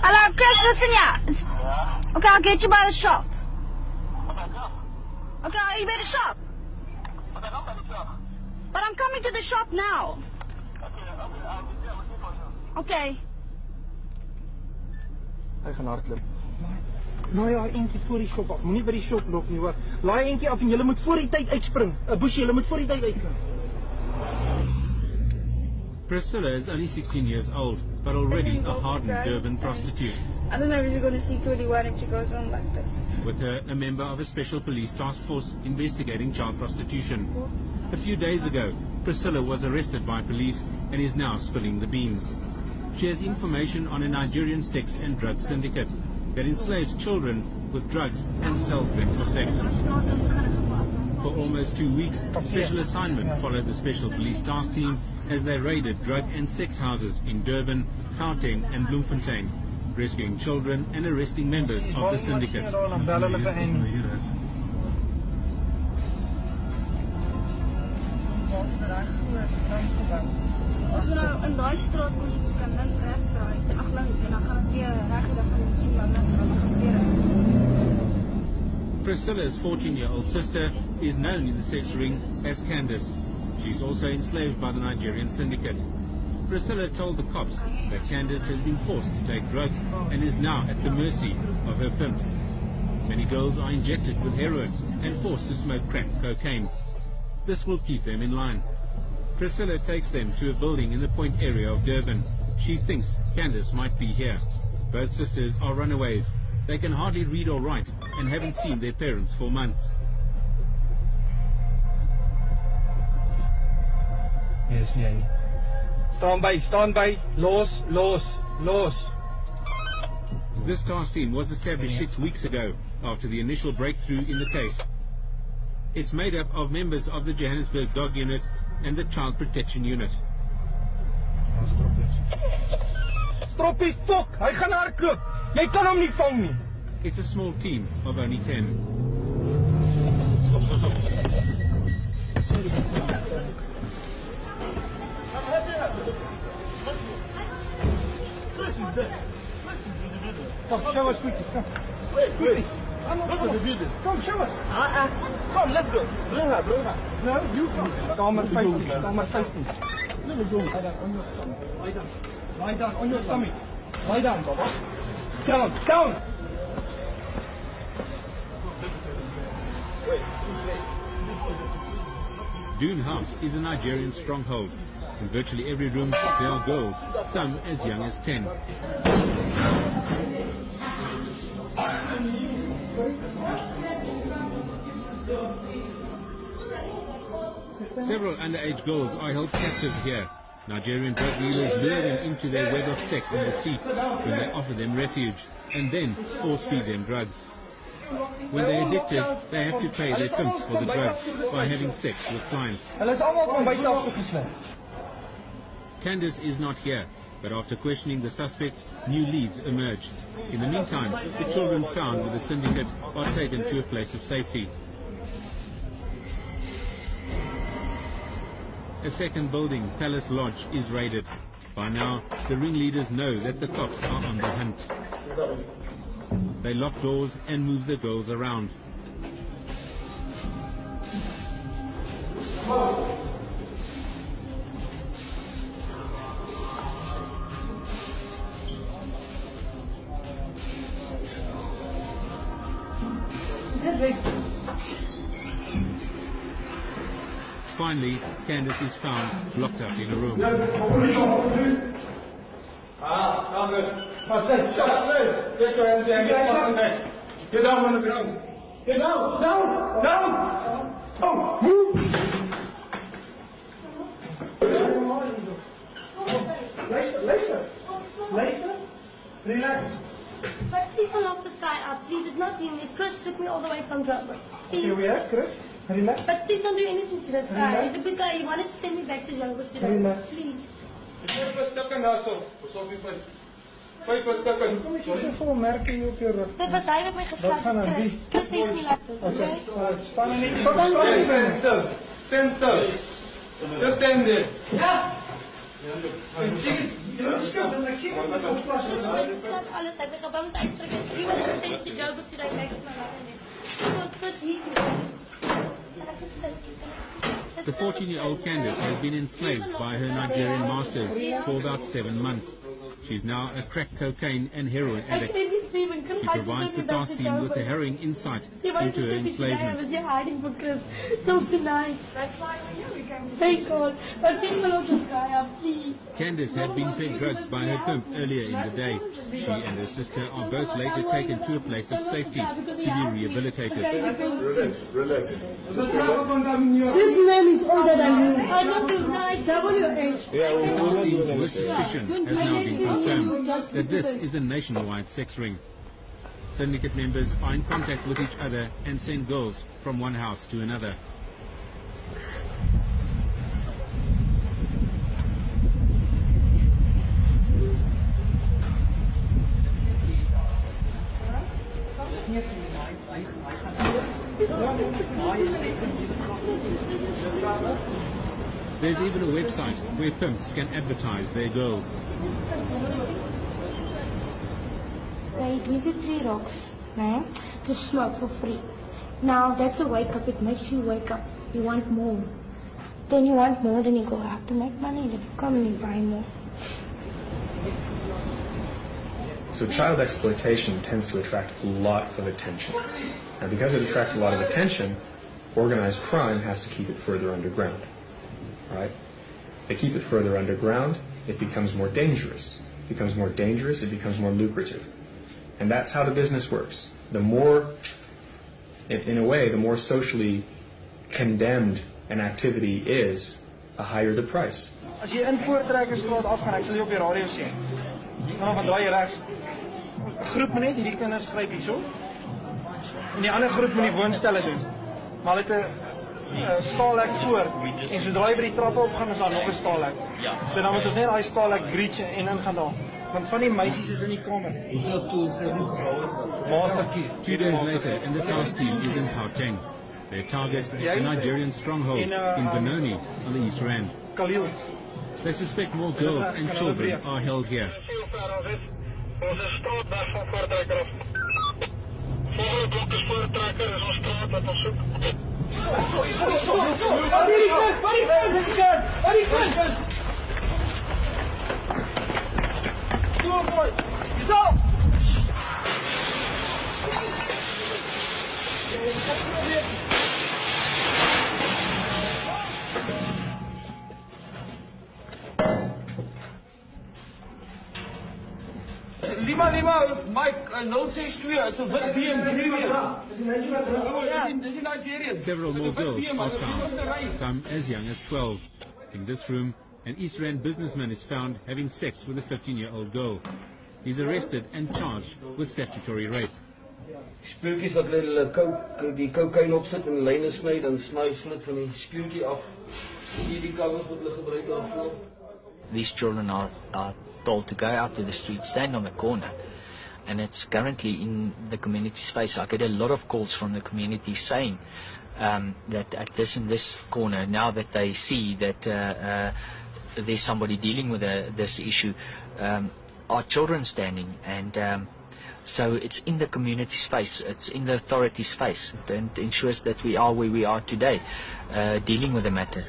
Hello, Chris, listen here. Okay, I'll get you by the shop. Okay, are you by the shop? But I'm coming to the shop now. Okay. Hy gaan hardloop. Nou ja, eentjie voor die shop af. Moenie by die shop loop nie, hoor. Laai eentjie af en julle moet voor die tyd uitspring. Boesie, julle moet voor die tyd uitspring. Priscilla is only 16 years old, but already a hardened Durban prostitute. I don't know if you're going to see 21 if she goes on like this. With her, a member of a special police task force investigating child prostitution. A few days ago, Priscilla was arrested by police and is now spilling the beans. She has information on a Nigerian sex and drug syndicate that enslaves children with drugs and sells them for sex. For almost 2 weeks, special assignment followed the special police task team as they raided drug and sex houses in Durban, Gauteng and Bloemfontein, rescuing children and arresting members of the syndicate. As we nou in daai straat kon ons kan links regs draai, ag links en dan gaan ons weer reg en dan gaan ons sien wat nas dan gaan ons weer reg. Priscilla's 14-year-old sister is known in the sex ring as Candace. She's also enslaved by the Nigerian syndicate. Priscilla told the cops that Candace has been forced to take drugs and is now at the mercy of her pimps. Many girls are injected with heroin and forced to smoke crack cocaine. This will keep them in line. Priscilla takes them to a building in the Point area of Durban. She thinks Candace might be here. Both sisters are runaways. They can hardly read or write and haven't seen their parents for months. Yes, nee. Stand by, los. This task team was established 6 weeks ago after the initial breakthrough in the case. It's made up of members of the Johannesburg Dog Unit and the Child Protection Unit. Stroppie, fuck! Hy gaan hardloop. Jy kan hom nie vang nie. It's a small team of only 10. Come, show us quickly. Come. Wait. Look at the building. Come, show us. Come, let's go. Bring her. No, you come. Kamer 15. Let me go. Lie down on your stomach. Lie down on your stomach. Lie down, Baba. Down. Dune House is a Nigerian stronghold. In virtually every room there are girls, some as young as 10. Several underage girls are held captive here. Nigerian drug dealers lure them into their web of sex and deceit when they offer them refuge and then force-feed them drugs. When they're addicted, they have to pay their pimps for the drugs by having sex with clients. Candace is not here, but after questioning the suspects, new leads emerged. In the meantime, the children found with the syndicate are taken to a place of safety. A second building, Palace Lodge, is raided. By now, the ringleaders know that the cops are on the hunt. They lock doors and move the girls around. Finally, Candace is found locked up in a room. Get your hands behind. Get down on the ground. Get down. Oh, move. Luister. Relax. But please don't lock this guy up. Please, it's not me. Chris took me all the way from Joburg. Here we are, Chris. Relax. But please don't do anything to this guy. He's a good guy. He wanted to send me back to Joburg today. Relax. Please. Kom ek sê vir hom merk jy op jou rug. Dit was hy wat my geslag het, Chris. Chris het nie laat dus, okay? Staan er nie. Stand still. Just stand there. Ja. Not alles. Ek het gebang te uitstryk. Iemand het gesê die job het today next The 14-year-old Candace has been enslaved by her Nigerian masters for about 7 months. She's now a crack cocaine and heroin addict. She provides the task team with a harrowing insight into her enslavement. Was hiding for Chris till tonight. That's why we came. Thank God. But please follow this guy up, please. Candace had been fed drugs by her pimp earlier in the day. She and her sister are both later taken to a place of safety to be rehabilitated. Relax. This man is older than you. I don't know. WH. The task team's worst suspicion has now been confirmed that this is a nationwide sex ring. Syndicate members are in contact with each other and send girls from one house to another. There's even a website where pimps can advertise their girls. They give you 3 rocks, man, to smoke for free. Now that's a wake up. It makes you wake up. You want more. Then you want more, then you go out to make money. Then you come and you buy more. So child exploitation tends to attract a lot of attention. Now because it attracts a lot of attention, organized crime has to keep it further underground. Right? They keep it further underground, it becomes more dangerous. It becomes more dangerous, it becomes more lucrative. And that's how the business works. The more, in a way, the more socially condemned an activity is, the higher the price. As jy in Voortrekkersstraat afgaan, ek sal jy op die radio sien. Dan draai jy regs. 'n Groep moet net hierdie kinders gryp hierso. En die ander groep moet die woonstelle doen. Maar hulle het 'n staalhek voor. En sodra jy by die trappe opgaan, is daar nog 'n staalhek. So dan moet ons net daai staalhek breach en ingaan daar. Want van die meisies is in die kamer. Hoeveel tools het ons Masterkey. 2 days later, and the task team is in Gauteng. Their target, a Nigerian stronghold in Benoni on the East Rand. Khalil. They suspect more girls and children are held here. Ons is straat weg van Voortrekker af. Volgende blok is Voortrekker, is ons straat wat ons soek. Lima, Mike, 062, is 'n wit BMW. Dis in Nigeria. Several more girls are found, some as young as 12. In this room, an East Rand businessman is found having sex with a 15-year-old girl. He's arrested and charged with statutory rape. Speeltjies wat hulle die cocaine opsit en lyne sny, dan sny hulle van die speeltjie af. Hierdie covers wat hulle gebruik daarvoor. These children are told to go out to the street, stand on the corner, and it's currently in the community space. I get a lot of calls from the community saying that at this and this corner, now that they see that there's somebody dealing with this issue, are children standing, and so it's in the community space, it's in the authority space, and it ensures that we are where we are today, dealing with the matter.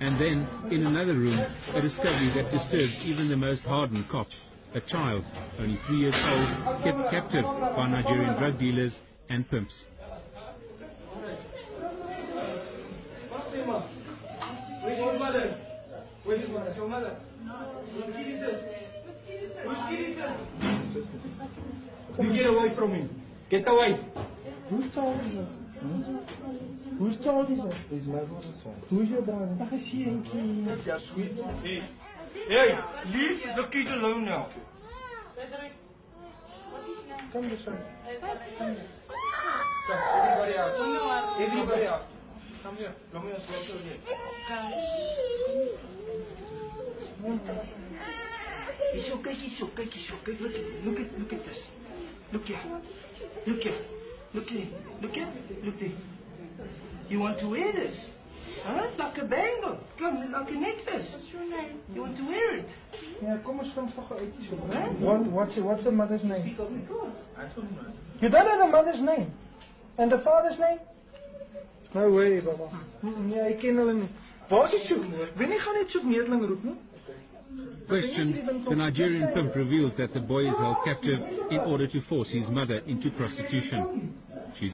And then, in another room, a discovery that disturbed even the most hardened cops. A child, only 3 years old, kept captive by Nigerian drug dealers and pimps. Where's your mother? Where's your mother? Who's Jesus? You get away from him. Get away. Who's told you? Who's told you? He's my brother's son. Who's your brother? That's sweet. Hey, leave the kid alone now. Come this way. Come here. Everybody out. Everybody out. Come here. Come here. It's okay. It's okay. It's okay. Look at this. Look here. Look here. Look here. Look here. Look here. You want to wear this? Alright, like a bangle. Come, like a necklace. What's your name? You want to wear it? Ja, kom ons gaan gou uit. Huh? What's the mother's name? You don't know the mother's name? And the father's name? No way, Baba. Ja, ek ken hulle nie. Waar is die soek? Wie gaan net soek Neerling roep nie? Questioned, the Nigerian pimp reveals that the boy is held captive in order to force his mother into prostitution. She's